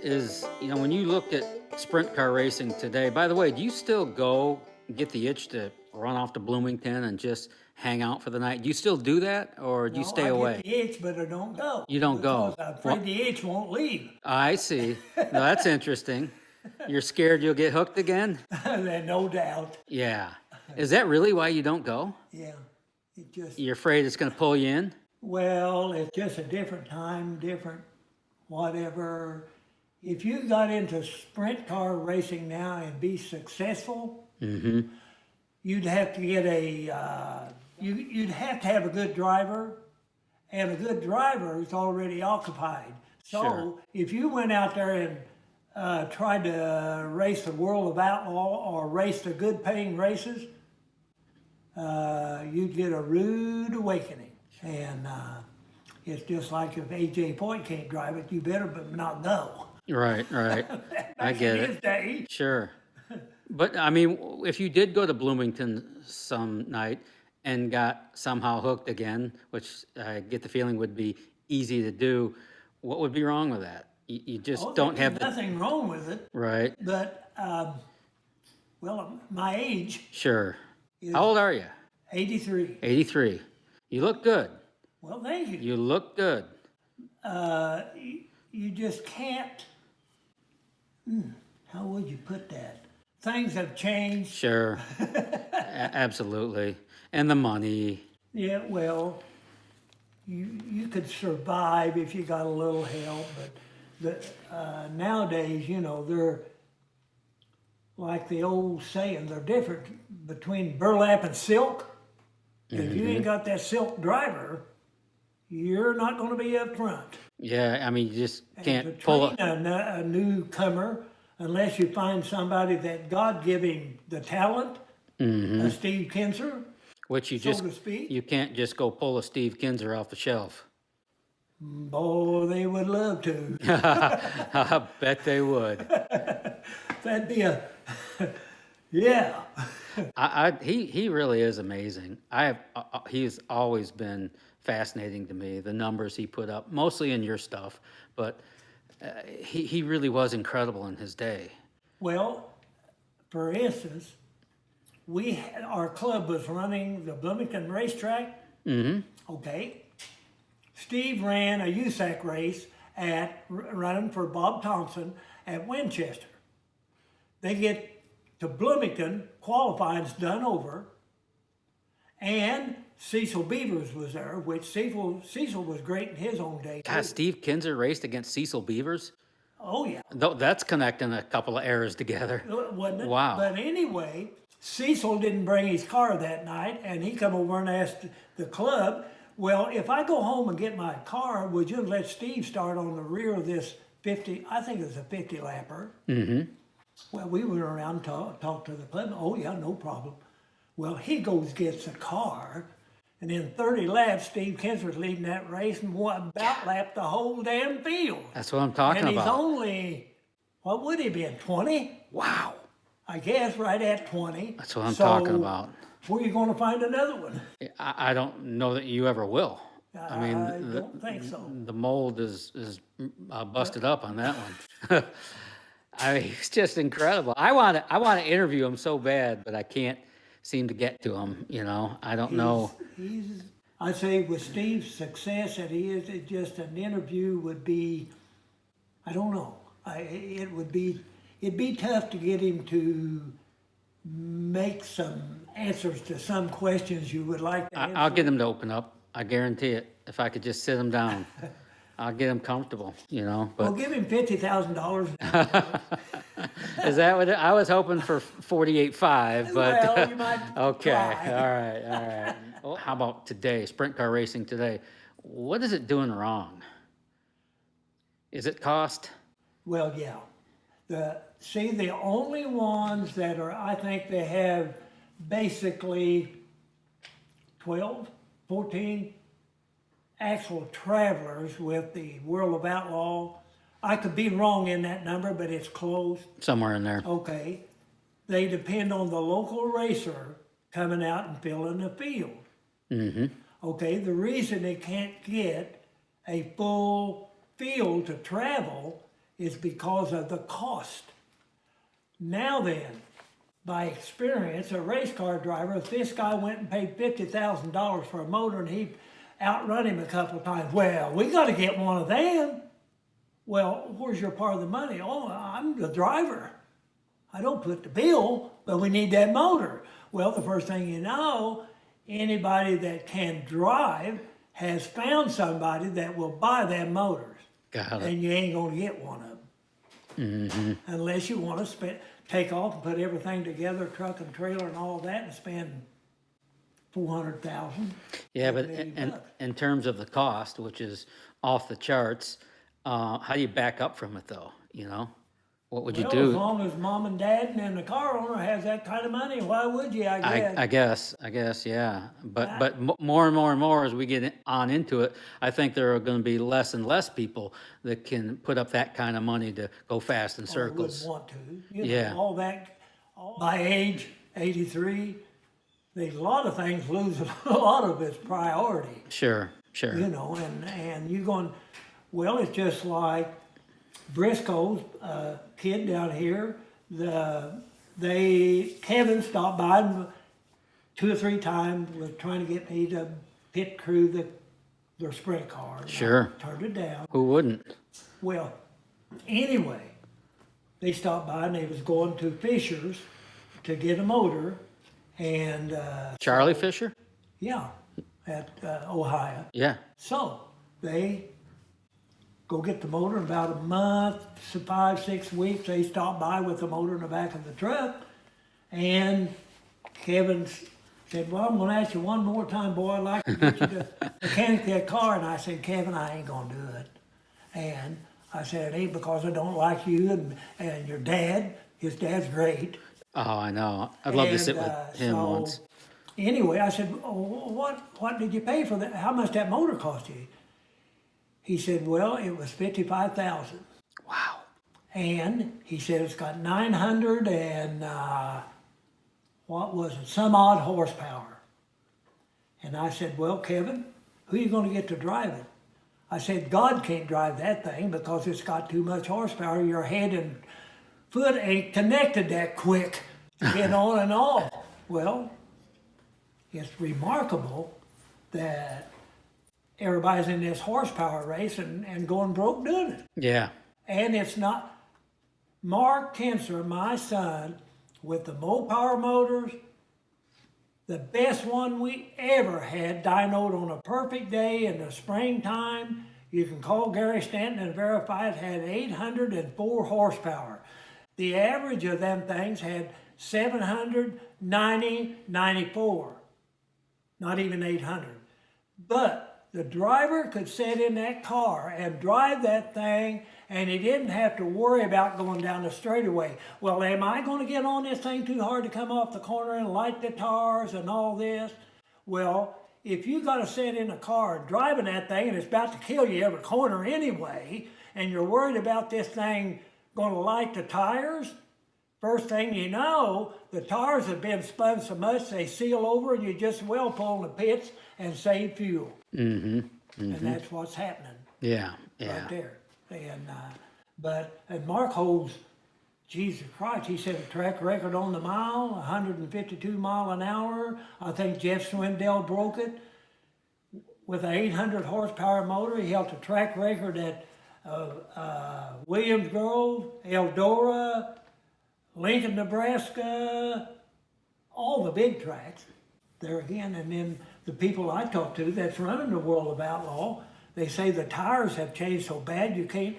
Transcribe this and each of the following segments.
is, when you look at sprint car racing today, by the way, do you still go get the itch to run off to Bloomington and just hang out for the night? Do you still do that or do you No, stay I away? get the itch, but I don't go. You don't go. Because I'm afraid the itch won't leave. I see. No, that's interesting. You're scared you'll get hooked again? No doubt. Yeah. Is that really why you don't go? Yeah. It just, You're afraid it's going to pull you in? well, it's just a different time, different whatever. If you got into sprint car racing now and be successful, you'd have to get you'd have to have a good driver, and a good driver is already occupied. So Sure. if you went out there and tried to race the World of Outlaw or race the good paying races, you'd get a rude awakening. And it's just like if AJ Point can't drive it, you better but not go. Right. I get His it. day. Sure. But I mean, if you did go to Bloomington some night and got somehow hooked again, which I get the feeling would be easy to do, what would be wrong with that? You just don't have There's the... nothing wrong with it, Right. but well, my age Sure. is How old are you? 83. 83. You look good. Well, thank you. You look good. You just can't. How would you put that? Things have changed. Sure. Absolutely. And the money. Yeah, well, you could survive if you got a little help, but nowadays, they're like the old saying, they're different between burlap and silk. If you ain't got that silk driver, you're not going to be up front. Yeah, I mean, you just And can't to pull train a newcomer, unless you find somebody that God give him the talent, Steve Kinser, which you so just, to speak. you can't just go pull a Steve Kinser off the shelf. Oh, they would love to. I bet they would. That'd be a, yeah. He really is amazing. He's always been fascinating to me, the numbers he put up, mostly in your stuff, but he really was incredible in his day. Well, for instance, our club was running the Bloomington racetrack. Okay. Steve ran a USAC race running for Bob Thompson at Winchester. They get to Bloomington, qualifying's done over, and Cecil Beavers was there, which Cecil was great in his own day. God, Steve Kinser raced against Cecil Beavers? Oh yeah. That's connecting a couple of eras together. Wasn't it? Wow. But anyway, Cecil didn't bring his car that night, and he come over and asked the club, well, if I go home and get my car, would you let Steve start on the rear of this 50, I think it was a 50 lapper. Well, we went around and talked to the club. Oh yeah, no problem. Well, he gets a car, and in 30 laps, Steve Kinser's leading that race and about lapped the whole damn field. That's what I'm talking And he's about. only, what would he be, 20? Wow. I guess right at 20. That's what I'm talking about. Where are you going to find another one? I don't know that you ever will. I mean, I don't think so. the mold is busted up on that one. I mean, it's just incredible. I want to interview him so bad, but I can't seem to get to him. I don't know. I'd say with Steve's success that he is, it just an interview would be, I don't know. It'd be tough to get him to make some answers to some questions you would like to answer. I'll get him to open up. I guarantee it. If I could just sit him down, I'll get him comfortable. Well, But give him $50,000. is that what I was hoping for? 48.5, but Well, you might okay. try. All right. Well, how about today? Sprint car racing today. What is it doing wrong? Is it cost? Well, yeah. The only ones that are, I think they have basically 12, 14 actual travelers with the World of Outlaw. I could be wrong in that number, but it's close. Somewhere in there. Okay. They depend on the local racer coming out and filling the field. Okay, the reason they can't get a full field to travel is because of the cost. Now then, by experience, a race car driver, if this guy went and paid $50,000 for a motor and he outrun him a couple of times, well, we got to get one of them. Well, where's your part of the money? Oh, I'm the driver. I don't put the bill, but we need that motor. Well, the first thing you know, anybody that can drive has found somebody that will buy them motors. Got it. And you ain't going to get one of them. Unless you want to take off and put everything together, truck and trailer and all that, and spend $400,000. Yeah, but in terms of the cost, which is off the charts, how do you back up from it though? You know, what would you As do? long as mom and dad and the car owner has that kind of money, why would you? I guess. I guess, yeah. But more and more and more as we get on into it, I think there are going to be less and less people that can put up that kind of money to go fast in circles. Wouldn't want to. You know, Yeah. all that. By age 83, a lot of things lose a lot of its priority. Sure. You know, and you're going, well, it's just like Briscoe's kid down here. Kevin stopped by 2 or 3 times, was trying to get me to pit crew their sprint car. Sure. I turned it down. Who wouldn't? Well, anyway, they stopped by and they was going to Fisher's to get a motor, and Charlie Fisher? yeah, at Ohio. Yeah. So they go get the motor in about a month, 5-6 weeks. They stop by with the motor in the back of the truck, and Kevin said, well, I'm going to ask you one more time, boy. I'd like to get you to mechanic that car. And I said, Kevin, I ain't going to do it. And I said, it ain't because I don't like you and your dad. His dad's great. Oh, I know. I'd love to sit with him once. Anyway, I said, oh, what did you pay for that? How much that motor cost you? He said, well, it was $55,000. Wow. And he said it's got 900 and some odd horsepower. And I said, well, Kevin, who are you going to get to drive it? I said, God can't drive that thing because it's got too much horsepower. Your head and foot ain't connected that quick to get on and off. Well, it's remarkable that everybody's in this horsepower race and going broke doing it. Yeah. And it's not Mark Kinser, my son, with the Mopar motors, the best one we ever had, dynoed on a perfect day in the springtime. You can call Gary Stanton and verify it, had 804 horsepower. The average of them things had 790, 94, not even 800. But the driver could sit in that car and drive that thing, and he didn't have to worry about going down the straightaway. Well, am I going to get on this thing too hard to come off the corner and light the tires and all this? Well, if you got to sit in a car driving that thing and it's about to kill you every corner anyway, and you're worried about this thing going to light the tires, first thing you know, the tires have been spun so much they seal over and you just well pull in the pits and save fuel. Mm-hmm. Mm-hmm. And that's what's happening. Yeah. Right there. And Mark holds, Jesus Christ, he set a track record on the mile, 152 mile an hour. I think Jeff Swindell broke it with an 800 horsepower motor. He held a track record at Williams Grove, Eldora, Lincoln, Nebraska, all the big tracks there again. And then the people I talk to that's running the World of Outlaw, they say the tires have changed so bad you can't,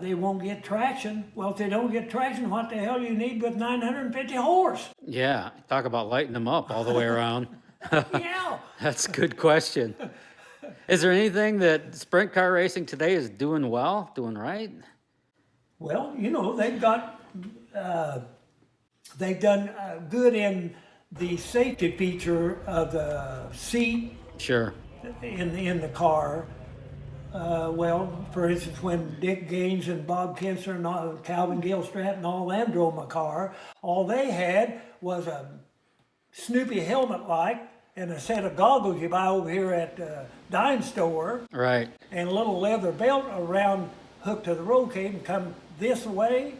they won't get traction. Well, if they don't get traction, what the hell you need with 950 horse? Yeah. Talk about lighting them up all the way around. Yeah. That's a good question. Is there anything that sprint car racing today is doing well, doing right? Well, you know, they've done good in the safety feature of the seat. Sure. In the car. Well, for instance, when Dick Gaines and Bob Kinser and Calvin Gilstrap and all them drove my car, all they had was a Snoopy helmet like and a set of goggles you buy over here at the dime store. Right. And a little leather belt around hook to the roll cage and come this way.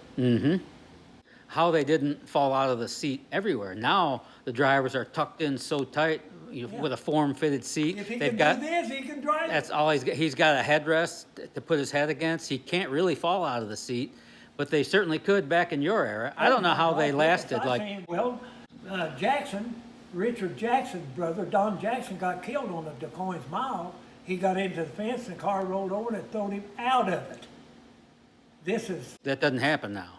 How they didn't fall out of the seat everywhere. Now the drivers are tucked in so tight with a form-fitted seat. If he They've can got do this, he can drive. that's all he's got. He's got a headrest to put his head against. He can't really fall out of the seat, but they certainly could back in your era. I don't know how they lasted. Well, Jackson, Richard Jackson's brother, Don Jackson, got killed on the DuQuoin's Mile. He got into the fence and the car rolled over and it threw him out of it. That doesn't happen now.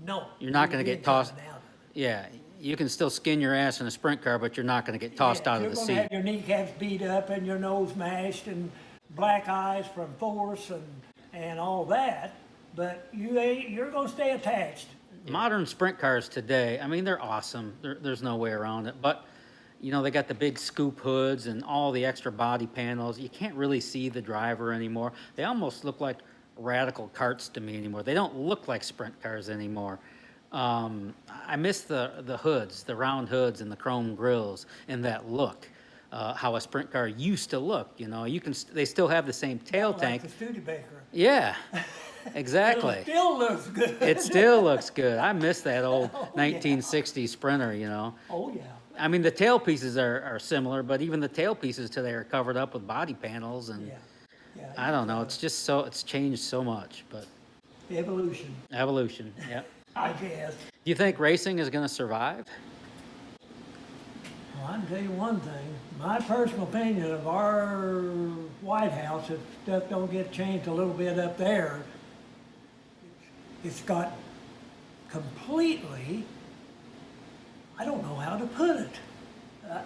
No. You're not going to get tossed. Out of it. Yeah, you can still skin your ass in a sprint car, but you're not going to get tossed out of the You're seat. going to have your kneecaps beat up and your nose mashed and black eyes from force and all that, but you're going to stay attached. Modern sprint cars today, I mean, they're awesome. There's no way around it. But, you know, they got the big scoop hoods and all the extra body panels. You can't really see the driver anymore. They almost look like radical carts to me anymore. They don't look like sprint cars anymore. I miss the hoods, the round hoods and the chrome grills and that look. How a sprint car used to look, you know. They still have the same tail tank. Like the Studebaker. Yeah, exactly. It still looks good. It still looks good. I miss that old Oh, 1960 Sprinter, you know. Oh, yeah. I mean, the tail pieces are similar, but even the tail pieces today are covered up with body panels, and Yeah. I don't know. It's just it's changed so much, but Evolution, evolution. Yeah. I guess. Do you think racing is going to survive? Well, I can tell you one thing. My personal opinion of our White House, if stuff don't get changed a little bit up there, it's got completely, I don't know how to put it,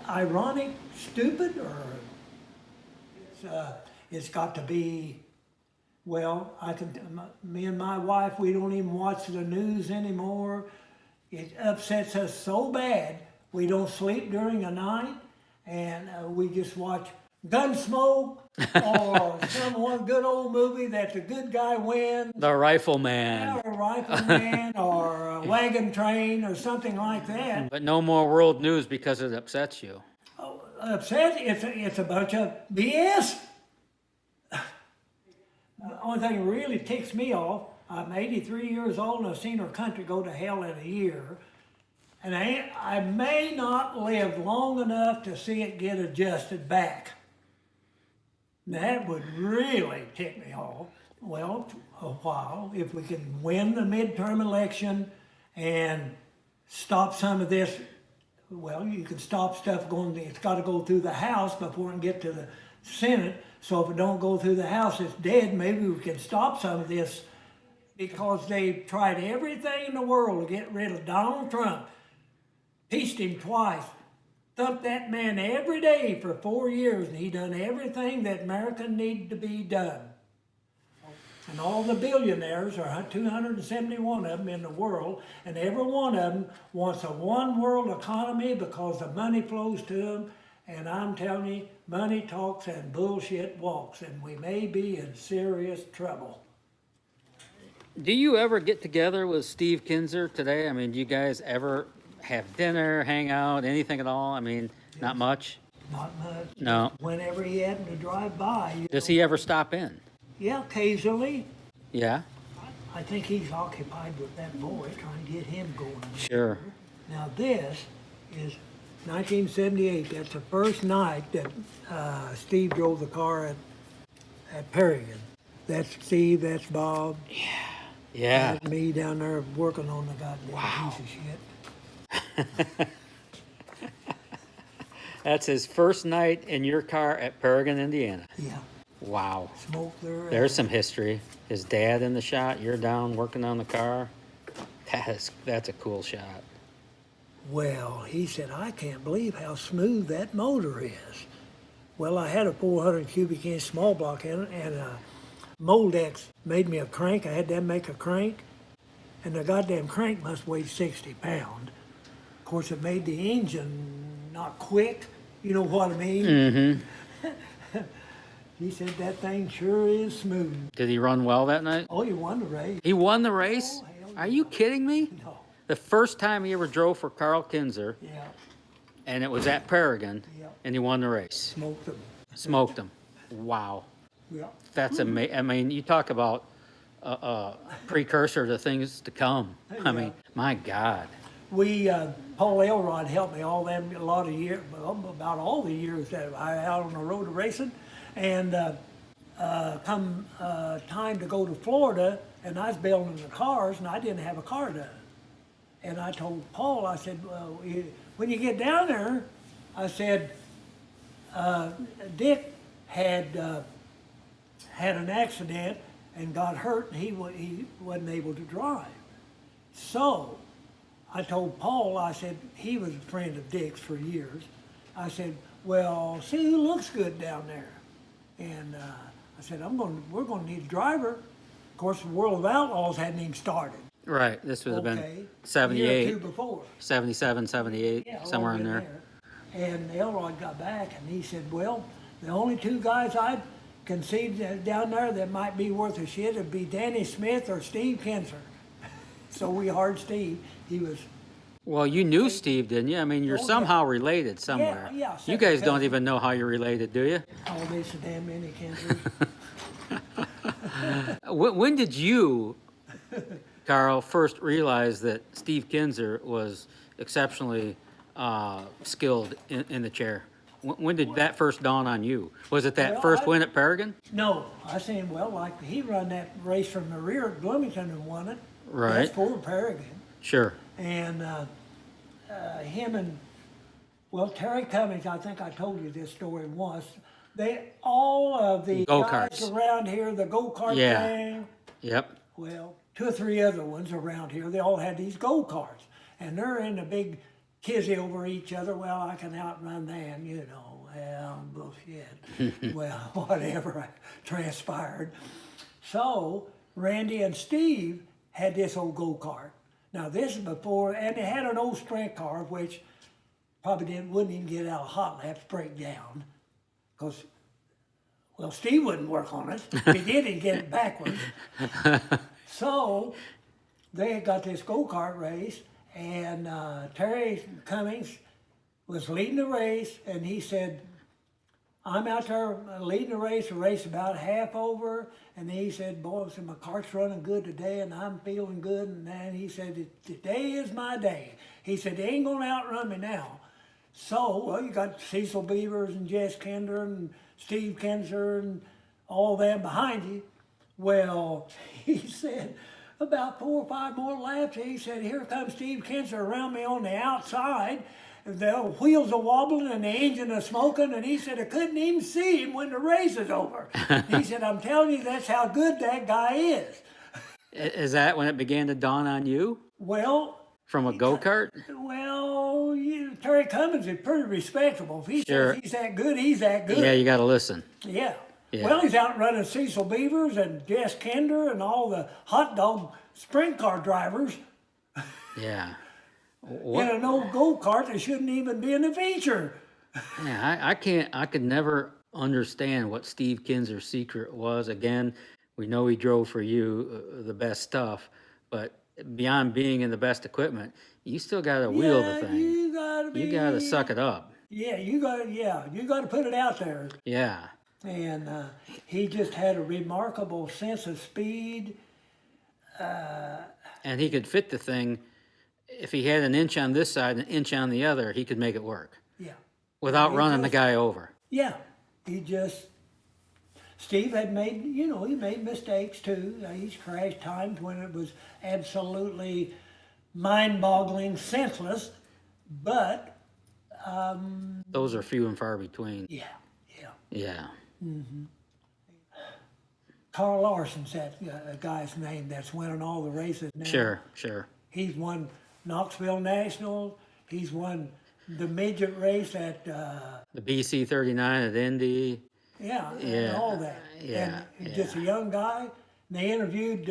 ironic, stupid, or it's got to be, well, me and my wife, we don't even watch the news anymore. It upsets us so bad, we don't sleep during the night, and we just watch Gunsmoke or one good old movie that the good guy wins. The Rifleman. Or a Rifleman or a Wagon Train or something like that. But no more world news because it upsets you. Oh, upset? It's a bunch of BS. The only thing that really ticks me off, I'm 83 years old and I've seen our country go to hell in a year. And I may not live long enough to see it get adjusted back. That would really tick me off. Well, a while, if we can win the midterm election and stop some of this, well, you can stop stuff going, it's got to go through the House before it can get to the Senate. So if it don't go through the House, it's dead. Maybe we can stop some of this because they've tried everything in the world to get rid of Donald Trump. Pieced him twice. Thumped that man every day for 4 years, and he done everything that America needed to be done. And all the billionaires, are 271 of them in the world, and every one of them wants a one world economy because the money flows to them. And I'm telling you, money talks and bullshit walks, and we may be in serious trouble. Do you ever get together with Steve Kinser today? I mean, do you guys ever have dinner, hang out, anything at all? I mean, not much? Not much. No. Whenever he happened to drive by. Does he ever stop in? Yeah, occasionally. Yeah? I think he's occupied with that boy, trying to get him going. Sure. Now this is 1978. That's the first night that Steve drove the car at Paragon. That's Steve, that's Bob. Yeah. That's me down there working on the goddamn piece of shit. That's his first night in your car at Paragon, Indiana. Yeah. Wow. Smoke there. There's some history. His dad in the shot, you're down working on the car. That's a cool shot. Well, he said, I can't believe how smooth that motor is. Well, I had a 400 cubic inch small block in it, and Moldex made me a crank. I had them make a crank, and the goddamn crank must weigh 60 pounds. Of course, it made the engine not quick. You know what I mean? Mm-hmm. He said that thing sure is smooth. Did he run well that night? Oh, you won the race. He won the race? Oh, hell Are you kidding me? No. The first time he ever drove for Karl Kinser, Yeah. and it was at Paragon, Yeah. and he won the race. Smoked them. Smoked him. Wow. Yeah. That's amazing. I mean, you talk about a precursor to things to come. I mean, my God. We, Paul Elrod helped me a lot of years, about all the years that I out on the road to racing. And come time to go to Florida, and I was building the cars, and I didn't have a car done. And I told Paul, I said, well, when you get down there, I said, Dick had an accident and got hurt, and he wasn't able to drive. So I told Paul, I said, he was a friend of Dick's for years. I said, well, see who looks good down there. And I said, we're going to need a driver. Of course, the World of Outlaws hadn't even started. Right. This would have been A year or 78, two before. 77, 78, Yeah, somewhere all in been there. And Elrod got back and he said, well, the only two guys I'd concede down there that might be worth a shit would be Danny Smith or Steve Kinser. So we hired Steve. He was, Well, you knew Steve, didn't you? I mean, you're Oh, yeah. somehow related somewhere. yeah, You second guys don't cousin. even know how you're related, do you? oh, there's so damn many Kinsers. When did you, Carl, first realize that Steve Kinser was exceptionally skilled in the chair? When did that first dawn on you? Was it that Well, first win at Paragon? No, I seen, well, like he run that race from the rear at Bloomington and won it. Right. That's for Paragon. Sure. And him and, well, Terry Cummings, I think I told you this story once. All of the Go-karts. guys around here, the go-kart Yeah. thing, Yep. well, 2 or 3 other ones around here, they all had these go-karts. And they're in a big kizzy over each other. Well, I can outrun them, you know. Well, bullshit. Well, whatever transpired. So Randy and Steve had this old go-kart. Now this is before, and they had an old sprint car, which probably wouldn't even get out of hot laps, break down. Because, well, Steve wouldn't work on it. If he did, he'd get it backwards. So they got this go-kart race, and Terry Cummings was leading the race, and he said, I'm out there leading the race about half over, and he said, boy, so my cart's running good today, and I'm feeling good, and then he said, today is my day. He said, they ain't gonna outrun me now. So, well, you got Cecil Beavers and Jess Kinder and Steve Kinser and all them behind you. Well, he said, about 4 or 5 more laps, he said, here comes Steve Kinser around me on the outside. The wheels are wobbling and the engine is smoking, and he said, I couldn't even see him when the race is over. He said, I'm telling you, that's how good that guy is. Is that when it began to dawn on you? Well, From a go-kart? well, Terry Cummings is pretty respectable. If he Sure. says he's that good, he's that good. Yeah, you got to listen. Yeah. Yeah. Well, he's out running Cecil Beavers and Jess Kinder and all the hot dog sprint car drivers Yeah. in an old go-kart that shouldn't even be in the feature. Yeah, I could never understand what Steve Kinser's secret was. Again, we know he drove for you the best stuff, but beyond being in the best equipment, you still got to wheel the thing. You got to suck it up. Yeah, you got to put it out there. Yeah. And he just had a remarkable sense of speed. And he could fit the thing. If he had an inch on this side and an inch on the other, he could make it work Yeah. without running the guy over. Yeah, Steve had made, he made mistakes too. He's crashed times when it was absolutely mind-boggling, senseless, but Those are few and far between. yeah. Yeah. Kyle Larson's that guy's name that's winning all the races now. Sure. He's won Knoxville National. He's won the midget race at The BC 39 at Indy. and all that. Yeah, And just a young guy. And they interviewed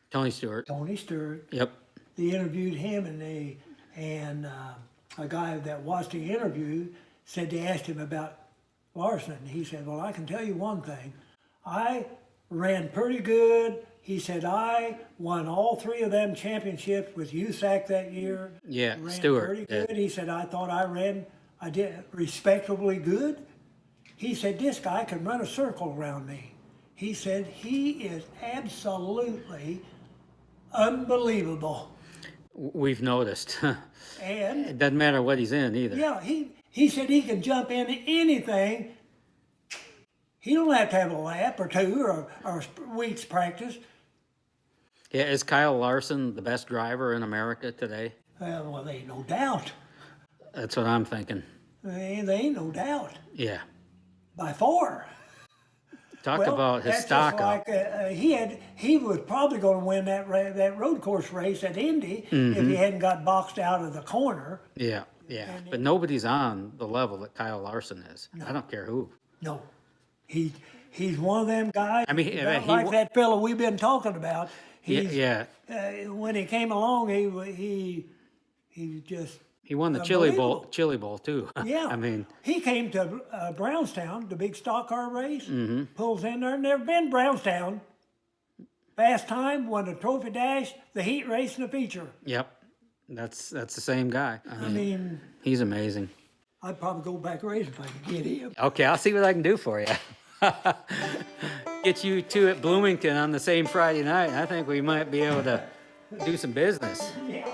Tony Stewart. Tony Stewart. Yep. They interviewed him, and a guy that watched the interview said they asked him about Larson. And he said, well, I can tell you one thing. I ran pretty good. He said, I won all 3 of them championships with USAC that year. Yeah, Ran Stewart pretty did. good. He said, I thought I did respectably good. He said, this guy can run a circle around me. He said he is absolutely unbelievable. We've noticed. And It doesn't matter what he's in either. yeah, he said he can jump into anything. He don't have to have a lap or two or a week's practice. Yeah, is Kyle Larson the best driver in America today? Well, there ain't no doubt. That's what I'm thinking. There ain't no doubt. Yeah. By far. Talk Well, about his that's stock just up. like he was probably going to win that road course race at Indy Mm-hmm. if he hadn't got boxed out of the corner. Yeah, yeah. But nobody's on the level that Kyle Larson is. I don't care who. No, he's one of them guys. I mean, not he like wa- that fellow we've been talking about. He's, Yeah, when he came along, he just he won the Unbelievable. Chili Bowl too. yeah. I mean, he came to Brownstown, the big stock car race. Mm-hmm. Pulls in there. Never been Brownstown. Fast time, won the trophy dash, the heat race, and the feature. yep. That's the same guy. I mean, He's amazing. I'd probably go back race if I could get him. Okay, I'll see what I can do for you. Get you two at Bloomington on the same Friday night. I think we might be able to do some business. Yeah.